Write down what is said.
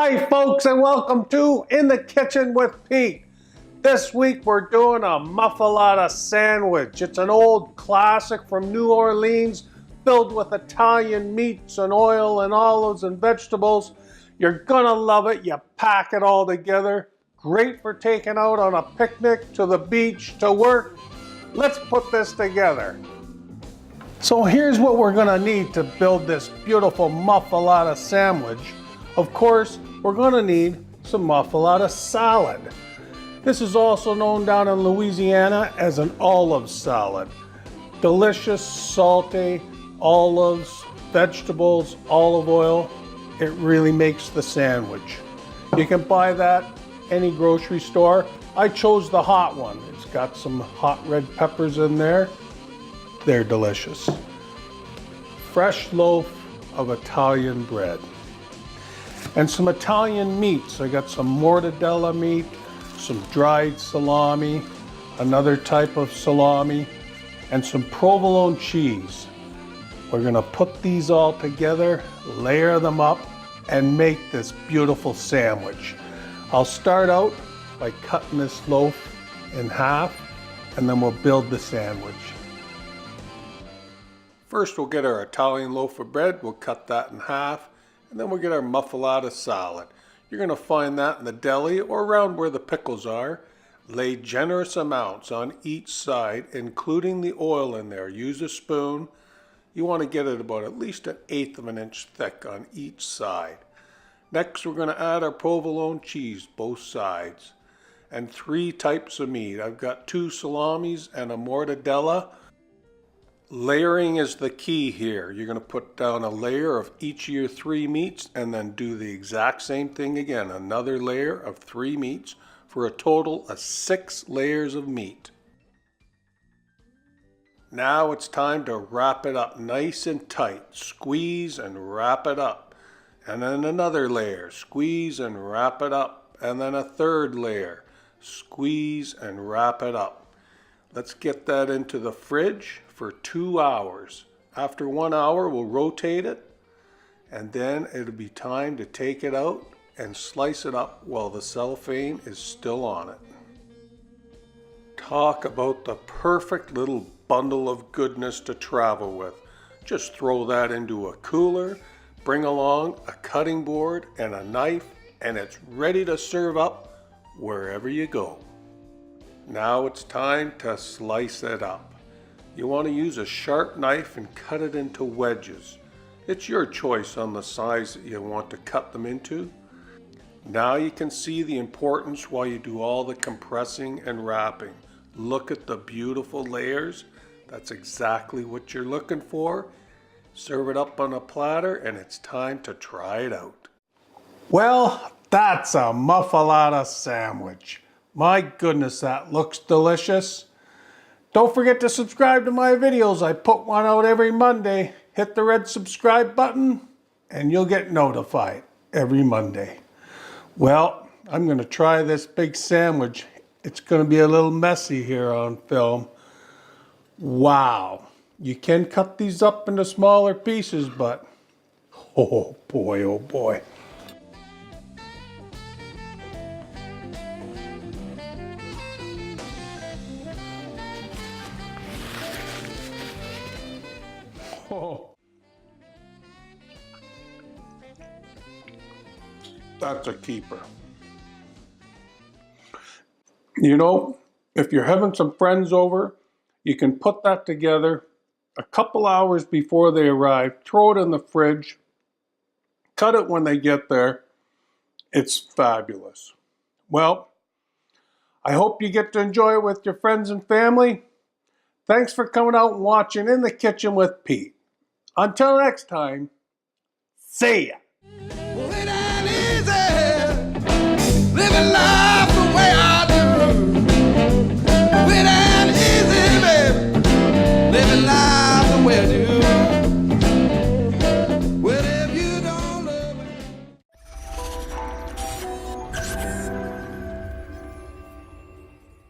Hi folks, and welcome to In the Kitchen with Pete. This week we're doing a Muffuletta sandwich. It's an old classic from New Orleans filled with Italian meats and oil and olives and vegetables. You're gonna love it. You pack it all together. Great for taking out on a picnic, to the beach, to work. Let's put this together. So here's what we're gonna need to build this beautiful Muffuletta sandwich. Of course, we're gonna need some Muffuletta salad. This is also known down in Louisiana as an olive salad. Delicious, salty, olives, vegetables, olive oil. It really makes the sandwich. You can buy that any grocery store. I chose the hot one. It's got some hot red peppers in there. They're delicious. Fresh loaf of Italian bread. And some Italian meats. I got some mortadella meat, some dried salami, another type of salami, and some provolone cheese. We're gonna put these all together, layer them up, and make this beautiful sandwich. I'll start out by cutting this loaf in half, and then we'll build the sandwich. First, we'll get our Italian loaf of bread. We'll cut that in half. And then we'll get our Muffuletta salad. You're going to find that in the deli or around where the pickles are. Lay generous amounts on each side, including the oil in there. Use a spoon. You want to get it about at least 1/8 of an inch thick on each side. Next, we're going to add our provolone cheese, both sides. And 3 types of meat. I've got 2 salamis and a mortadella. Layering is the key here. You're going to put down a layer of each of your 3 meats and then do the exact same thing again. Another layer of 3 meats for a total of 6 layers of meat. Now it's time to wrap it up nice and tight. Squeeze and wrap it up. And then another layer. Squeeze and wrap it up. And then a 3rd layer. Squeeze and wrap it up. Let's get that into the fridge for 2 hours. After 1 hour, we'll rotate it, and then it'll be time to take it out and slice it up while the cellophane is still on it. Talk about the perfect little bundle of goodness to travel with. Just throw that into a cooler, bring along a cutting board and a knife, and it's ready to serve up wherever you go. Now it's time to slice it up. You want to use a sharp knife and cut it into wedges. It's your choice on the size that you want to cut them into. Now you can see the importance while you do all the compressing and wrapping. Look at the beautiful layers. That's exactly what you're looking for. Serve it up on a platter and it's time to try it out. Well, that's a Muffuletta sandwich. My goodness, that looks delicious. Don't forget to subscribe to my videos. I put one out every Monday. Hit the red subscribe button and you'll get notified every Monday. Well, I'm going to try this big sandwich. It's going to be a little messy here on film. Wow. You can cut these up into smaller pieces, but oh boy, oh boy. Oh, that's a keeper. You know, if you're having some friends over, you can put that together a couple hours before they arrive, throw it in the fridge, cut it when they get there. It's fabulous. Well, I hope you get to enjoy it with your friends and family. Thanks for coming out and watching In the Kitchen with Pete. Until next time, see ya.